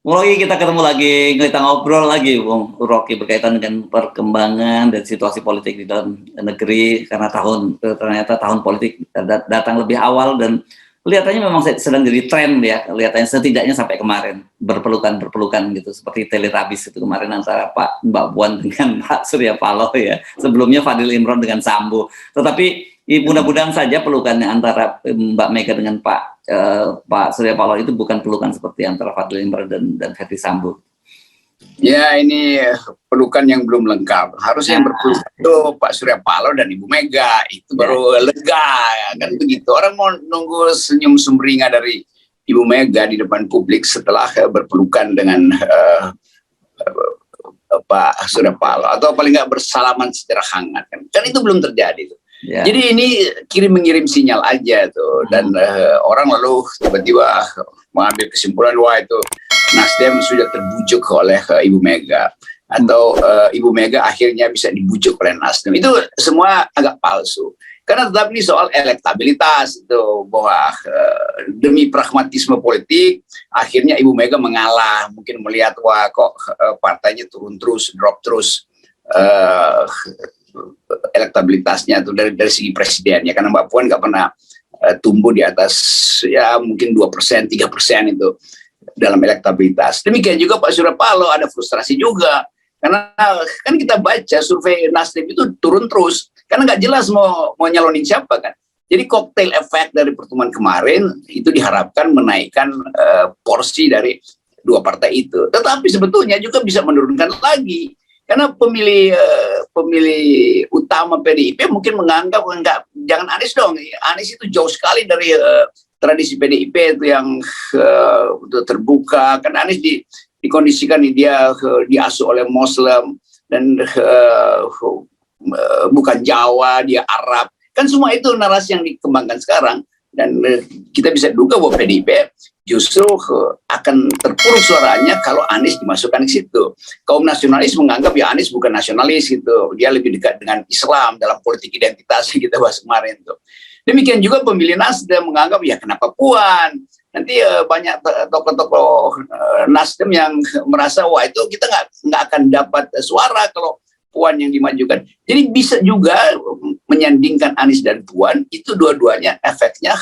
Mulai kita ketemu lagi, kita ngobrol lagi, Bung Rocky, berkaitan dengan perkembangan dan situasi politik di dalam negeri, karena ternyata tahun politik datang lebih awal dan kelihatannya memang sedang jadi tren ya, kelihatannya setidaknya sampai kemarin berpelukan gitu, seperti teletabis itu kemarin antara Mbak Puan dengan Pak Surya Paloh ya, sebelumnya Fadil Imron dengan Sambo. Tetapi mudah-mudahan saja pelukannya antara Mbak Mega dengan Pak Surya Paloh itu bukan pelukan seperti antara Fadil Imron dan Verdi Sambo. Ya, ini pelukan yang belum lengkap. Harusnya yang berpelukan itu Pak Surya Paloh dan Ibu Mega, itu baru lega, ya kan begitu. Orang mau nunggu senyum sumringah dari Ibu Mega di depan publik setelah berpelukan dengan Pak Surya Paloh, atau paling nggak bersalaman secara hangat, kan itu belum terjadi tuh. Jadi ini mengirim sinyal aja tuh, dan orang lalu tiba-tiba mengambil kesimpulan, wah itu Nasdem sudah terbujuk oleh Ibu Mega, atau Ibu Mega akhirnya bisa dibujuk oleh Nasdem. Itu semua agak palsu, karena tetap ini soal elektabilitas itu, bahwa demi pragmatisme politik akhirnya Ibu Mega mengalah, mungkin melihat wah kok partainya turun terus, drop terus elektabilitasnya tuh dari segi presiden ya, karena Mbak Puan nggak pernah tumbuh di atas ya mungkin 2%, 3% itu dalam elektabilitas. Demikian juga Pak Surya Paloh ada frustrasi juga, karena kan kita baca survei Nasdem itu turun terus karena nggak jelas mau nyalonin siapa kan. Jadi cocktail effect dari pertemuan kemarin itu diharapkan menaikkan porsi dari dua partai itu, tetapi sebetulnya juga bisa menurunkan lagi. Karena pemilih utama PDIP mungkin menganggap jangan Anies dong. Anies itu jauh sekali dari tradisi PDIP itu yang terbuka. Kan Anies dikondisikan dia diasuh oleh Muslim dan bukan Jawa, dia Arab. Kan semua itu narasi yang dikembangkan sekarang. Dan kita bisa duga bahwa PDIP justru akan terpuruk suaranya kalau Anies dimasukkan ke situ. Kaum nasionalis menganggap ya Anies bukan nasionalis gitu, dia lebih dekat dengan Islam dalam politik identitas yang kita bahas kemarin tuh. Demikian juga pemilih Nasdem menganggap ya kenapa Puan. Nanti banyak tokoh-tokoh Nasdem yang merasa wah itu kita nggak akan dapat suara kalau Puan yang dimajukan. Jadi bisa juga menyandingkan Anies dan Puan, itu dua-duanya efeknya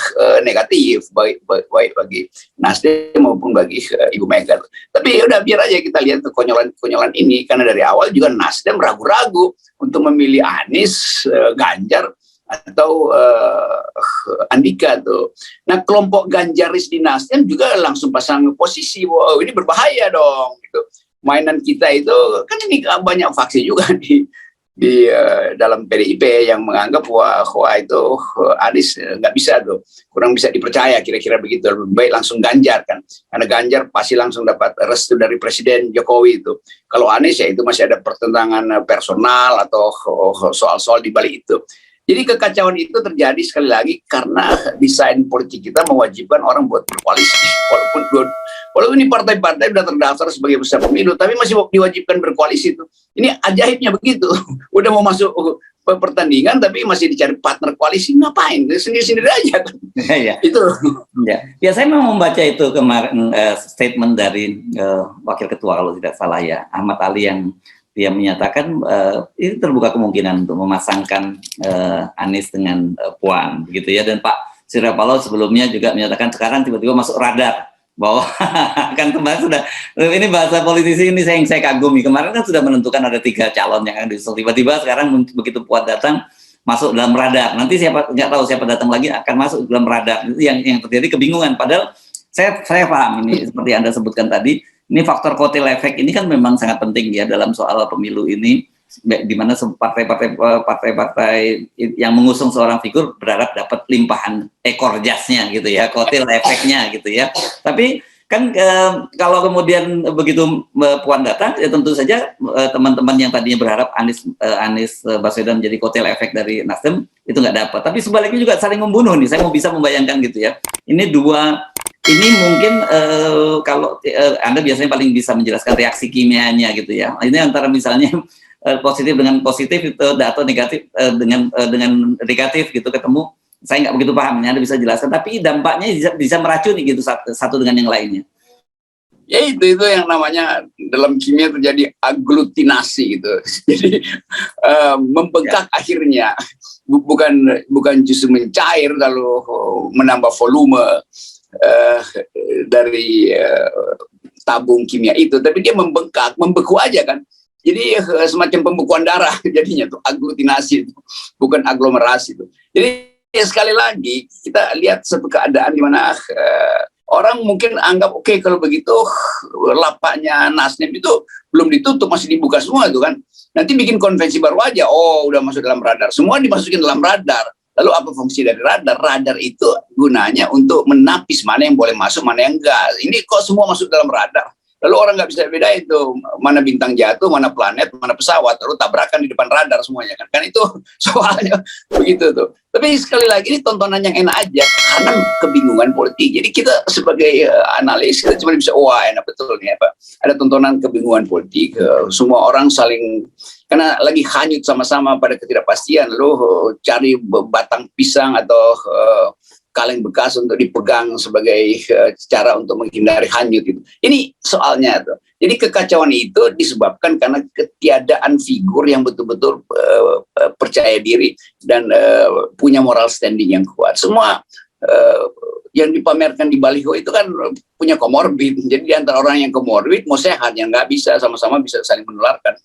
negatif baik bagi Nasdem maupun bagi Ibu Mega. Tapi udah biar aja kita lihat kekonyolan ini, karena dari awal juga Nasdem ragu-ragu untuk memilih Anies, Ganjar atau Andika tuh. Nah, kelompok Ganjaris di Nasdem juga langsung pasang posisi, wow ini berbahaya dong gitu. Mainan kita itu kan ini banyak faksi juga di dalam PDIP yang menganggap wah itu Anies nggak bisa tuh, kurang bisa dipercaya, kira-kira begitu. Lebih baik langsung Ganjar kan, karena Ganjar pasti langsung dapat restu dari Presiden Jokowi itu. Kalau Anies ya itu masih ada pertentangan personal atau soal-soal di balik itu. Jadi kekacauan itu terjadi sekali lagi karena desain politik kita mewajibkan orang buat berkoalisi. Walaupun ini partai-partai sudah terdaftar sebagai peserta pemilu, tapi masih diwajibkan berkoalisi itu. Ini ajaibnya begitu. Udah mau masuk pertandingan tapi masih dicari partner koalisi, ngapain? Sendiri-sendiri aja kan. Ya. Itu. Ya, saya memang membaca itu kemarin statement dari Wakil Ketua kalau tidak salah ya, Ahmad Ali, yang dia menyatakan ini terbuka kemungkinan untuk memasangkan Anies dengan Puan begitu ya, dan Pak Surya Paloh sebelumnya juga menyatakan sekarang tiba-tiba masuk radar bahwa akan kembali sudah, ini bahasa politisi ini saya kagumi, kemarin kan sudah menentukan ada 3 calon yang akan diusung, tiba-tiba sekarang begitu Puan datang masuk dalam radar, nanti siapa nggak tahu siapa datang lagi akan masuk dalam radar, itu yang terjadi kebingungan. Padahal saya paham ini seperti Anda sebutkan tadi, ini faktor kotel efek ini kan memang sangat penting ya dalam soal pemilu ini, di mana partai-partai yang mengusung seorang figur berharap dapat limpahan ekor jasnya gitu ya, kotel efeknya gitu ya. Tapi kan kalau kemudian begitu Puan datang, ya tentu saja teman-teman yang tadinya berharap Anies Baswedan menjadi kotel efek dari Nasdem itu nggak dapat. Tapi sebaliknya juga saling membunuh nih. Saya mau bisa membayangkan gitu ya. Ini mungkin kalau Anda biasanya paling bisa menjelaskan reaksi kimianya gitu ya. Ini antara misalnya positif dengan positif itu, atau negatif dengan negatif gitu ketemu. Saya nggak begitu paham, Anda bisa jelaskan. Tapi dampaknya bisa meracuni gitu satu dengan yang lainnya. Ya itu yang namanya dalam kimia terjadi aglutinasi gitu. Jadi membengkak akhirnya, bukan justru mencair lalu menambah volume uh, dari tabung kimia itu, tapi dia membengkak, membeku aja kan. Jadi semacam pembekuan darah jadinya tuh aglutinasi itu, bukan aglomerasi itu. Jadi sekali lagi kita lihat satu keadaan di mana orang mungkin anggap oke, kalau begitu lapaknya Nasdem itu belum ditutup, masih dibuka semua itu kan. Nanti bikin konvensi baru aja, oh udah masuk dalam radar. Semua dimasukin dalam radar. Lalu apa fungsi dari radar? Radar itu gunanya untuk menapis mana yang boleh masuk, mana yang enggak. Ini kok semua masuk dalam radar. Lalu orang nggak bisa beda itu mana bintang jatuh, mana planet, mana pesawat, lalu tabrakan di depan radar semuanya kan. Kan itu soalnya begitu tuh. Tapi sekali lagi ini tontonan yang enak aja karena kebingungan politik. Jadi kita sebagai analis kita cuma bisa wah enak betul nih apa. Ada tontonan kebingungan politik. Semua orang saling karena lagi hanyut sama-sama pada ketidakpastian. Lalu cari batang pisang atau kaleng bekas untuk dipegang sebagai cara untuk menghindari hanyut itu. Ini soalnya tuh. Jadi kekacauan itu disebabkan karena ketiadaan figur yang betul-betul percaya diri dan punya moral standing yang kuat. Semua yang dipamerkan di baliho itu kan punya komorbid. Jadi di antara orang yang komorbid mau sehat yang nggak bisa sama-sama bisa saling menularkan.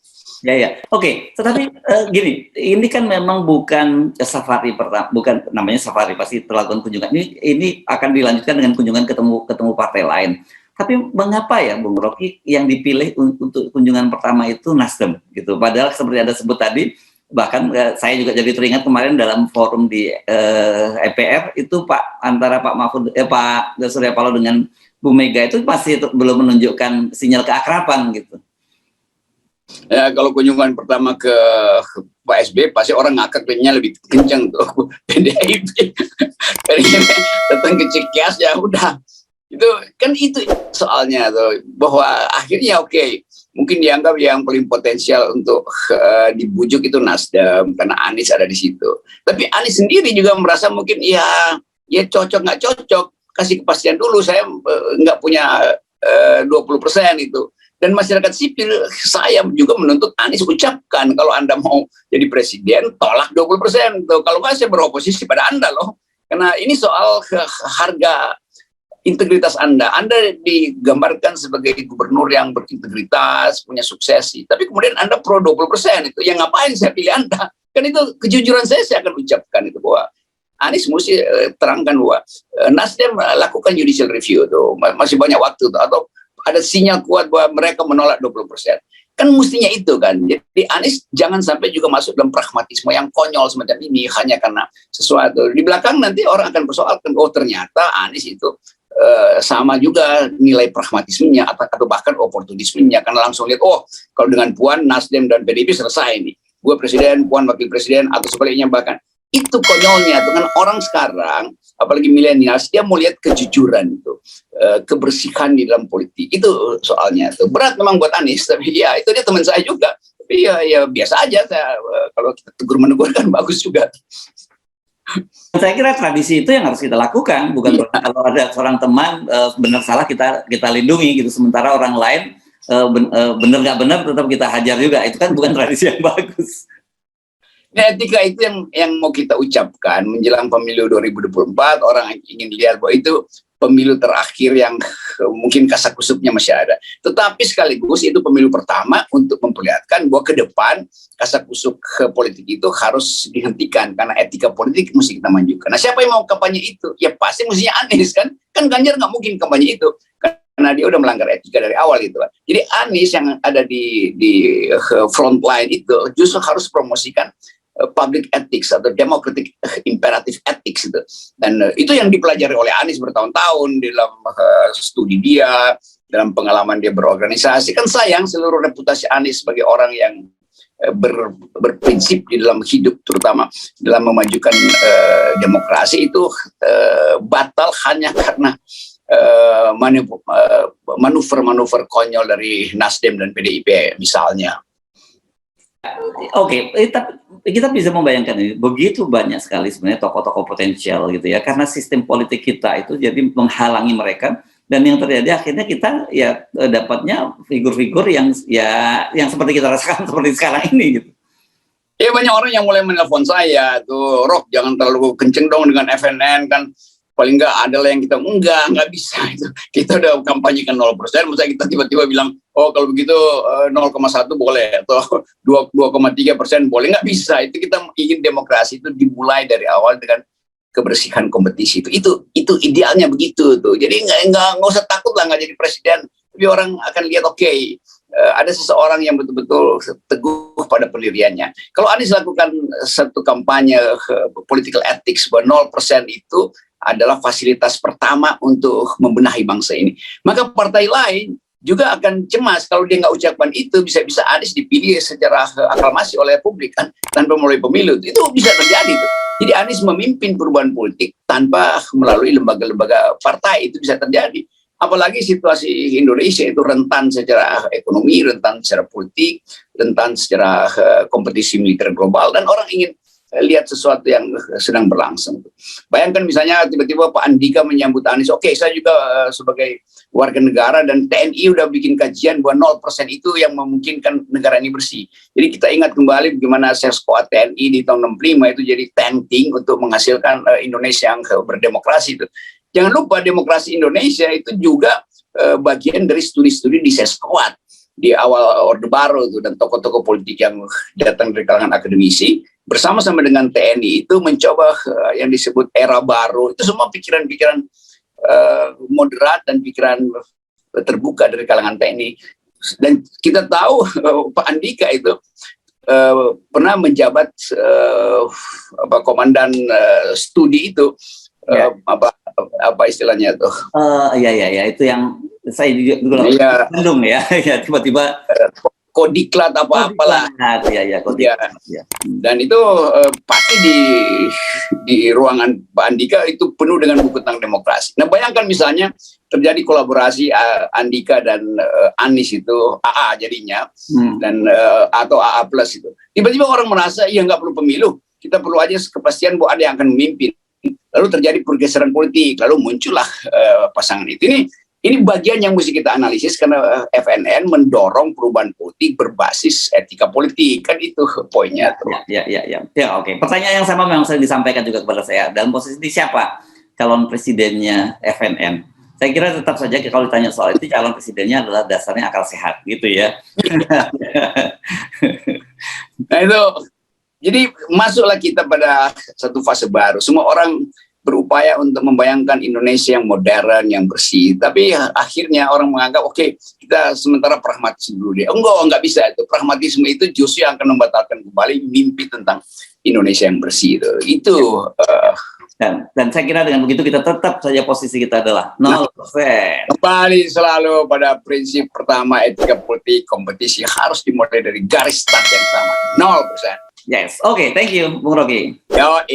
Ya. Oke. Tetapi gini, ini kan memang bukan safari pertama, bukan namanya safari, pasti terlakukan kunjungan. Ini akan dilanjutkan dengan kunjungan ketemu partai lain. Tapi mengapa ya, Bung Rocky, yang dipilih untuk kunjungan pertama itu Nasdem, gitu? Padahal seperti Anda sebut tadi, bahkan saya juga jadi teringat kemarin dalam forum di EPR itu antara Pak Mahfud, Pak Surya Paloh dengan Bu Mega itu pasti belum menunjukkan sinyal keakraban gitu. Ya, kalau kunjungan pertama ke Pak SB pasti orang ngakaknya lebih kencang tuh PDIP. Datang ke Cikeas ya udah. Itu kan itu soalnya tuh bahwa akhirnya oke, mungkin dianggap yang paling potensial untuk dibujuk itu Nasdem karena Anies ada di situ. Tapi Anies sendiri juga merasa mungkin ya cocok nggak cocok, kasih kepastian dulu, saya nggak punya 20% itu. Dan masyarakat sipil saya juga menuntut Anies ucapkan kalau Anda mau jadi presiden tolak 20%. Kalau nggak saya beroposisi pada Anda loh. Karena ini soal harga integritas Anda. Anda digambarkan sebagai gubernur yang berintegritas, punya suksesi. Tapi kemudian Anda pro 20% itu. Yang ngapain saya pilih Anda? Kan itu kejujuran saya akan ucapkan itu bahwa Anies mesti terangkan bahwa Nasdem lakukan judicial review tuh. Masih banyak waktu tuh, atau ada sinyal kuat bahwa mereka menolak 20%. Kan mestinya itu kan. Jadi Anies jangan sampai juga masuk dalam pragmatisme yang konyol semacam ini hanya karena sesuatu. Di belakang nanti orang akan persoalkan, oh ternyata Anies itu sama juga nilai pragmatismenya atau bahkan oportunismenya. Karena langsung lihat, oh kalau dengan Puan, Nasdem dan PDIP selesai nih. Gue presiden, Puan wakil presiden, atau sebaliknya bahkan. Itu konyolnya dengan orang sekarang, apalagi milenial, dia mau lihat kejujuran itu, kebersihan di dalam politik. Itu soalnya tuh berat memang buat Anies, tapi ya itu dia teman saya juga. Tapi ya biasa aja, saya kalau kita tegur menegur kan bagus juga. Saya kira tradisi itu yang harus kita lakukan, bukan kalau ada seorang teman benar salah kita lindungi gitu, sementara orang lain benar nggak benar tetap kita hajar juga. Itu kan bukan tradisi yang bagus. Nah, etika itu yang mau kita ucapkan menjelang pemilu 2024, orang ingin lihat bahwa itu pemilu terakhir yang mungkin kasakusuknya masih ada. Tetapi sekaligus itu pemilu pertama untuk memperlihatkan bahwa ke depan kasakusuk politik itu harus dihentikan karena etika politik mesti kita majukan. Nah, siapa yang mau kampanye itu? Ya pasti mestinya Anies kan? Kan Ganjar nggak mungkin kampanye itu. Karena dia udah melanggar etika dari awal itu. Jadi Anies yang ada di front line itu justru harus promosikan public ethics atau democratic imperative ethics itu. Dan itu yang dipelajari oleh Anies bertahun-tahun dalam studi dia, dalam pengalaman dia berorganisasi. Kan sayang seluruh reputasi Anies sebagai orang yang berprinsip di dalam hidup, terutama dalam memajukan demokrasi itu batal hanya karena manuver-manuver konyol dari Nasdem dan PDIP misalnya. Oke, tapi kita bisa membayangkan ini, begitu banyak sekali sebenarnya tokoh-tokoh potensial gitu ya, karena sistem politik kita itu jadi menghalangi mereka Dan yang terjadi akhirnya kita ya dapatnya figur-figur yang seperti kita rasakan seperti sekarang ini gitu. Ya banyak orang yang mulai menelpon saya tuh, Rock jangan terlalu kenceng dong dengan FNN kan, paling nggak adalah yang kita nggak bisa itu, kita udah kampanyekan 0%, masa kita tiba-tiba bilang oh kalau begitu 0,1 boleh atau 2,3% boleh, nggak bisa. Itu kita ingin demokrasi itu dimulai dari awal dengan kebersihan kompetisi, itu idealnya begitu tuh. Jadi nggak usah takut lah nggak jadi presiden, tapi orang akan lihat ada seseorang yang betul-betul teguh pada pendiriannya. Kalau Anies lakukan satu kampanye political ethics bahwa 0% itu adalah fasilitas pertama untuk membenahi bangsa ini, maka partai lain juga akan cemas kalau dia nggak ucapkan itu. Bisa-bisa Anies dipilih secara aklamasi oleh publik kan, tanpa melalui pemilu. Itu bisa terjadi tuh. Jadi Anies memimpin perubahan politik tanpa melalui lembaga-lembaga partai, itu bisa terjadi. Apalagi situasi Indonesia itu rentan secara ekonomi, rentan secara politik, rentan secara kompetisi militer global, dan orang ingin lihat sesuatu yang sedang berlangsung. Bayangkan misalnya tiba-tiba Pak Andika menyambut Anies, oke, saya juga sebagai warga negara dan TNI udah bikin kajian bahwa 0% itu yang memungkinkan negara ini bersih. Jadi kita ingat kembali bagaimana Seskoad TNI di tahun 65 itu jadi tanking untuk menghasilkan Indonesia yang berdemokrasi itu. Jangan lupa demokrasi Indonesia itu juga bagian dari studi-studi di Seskoad di awal Orde Baru itu, dan tokoh-tokoh politik yang datang dari kalangan akademisi bersama-sama dengan TNI itu mencoba yang disebut era baru. Itu semua pikiran-pikiran moderat dan pikiran terbuka dari kalangan TNI. Dan kita tahu Pak Andika itu pernah menjabat komandan studi itu. Apa istilahnya tuh? Ya itu yang saya dulu Bandung ya, tiba-tiba Kodiklat apalah. Ya. Dan itu pasti di ruangan Pak Andika itu penuh dengan buku tentang demokrasi. Nah bayangkan misalnya terjadi kolaborasi Andika dan Anies itu AA jadinya, dan atau AA plus itu. Tiba-tiba orang merasa ya nggak perlu pemilu, kita perlu aja kepastian bahwa ada yang akan memimpin. Lalu terjadi pergeseran politik, lalu muncullah pasangan itu. Ini bagian yang mesti kita analisis, karena FNN mendorong perubahan politik berbasis etika politik, kan itu poinnya. Ya, oke. Pertanyaan yang sama memang sering disampaikan juga kepada saya. Dalam posisi ini siapa calon presidennya FNN? Saya kira tetap saja kalau ditanya soal itu, calon presidennya adalah dasarnya akal sehat, gitu ya. Nah itu. Jadi masuklah kita pada satu fase baru. Semua orang berupaya untuk membayangkan Indonesia yang modern, yang bersih. Tapi akhirnya orang menganggap, oke, kita sementara pragmatis dulu deh. Enggak bisa itu. Pragmatisme itu justru yang akan membatalkan kembali mimpi tentang Indonesia yang bersih itu. Dan saya kira dengan begitu kita tetap saja posisi kita adalah 0%. Kembali selalu pada prinsip pertama, etika politik, kompetisi harus dimulai dari garis start yang sama, 0%. Yes, oke, thank you, Bung Rocky. Yo.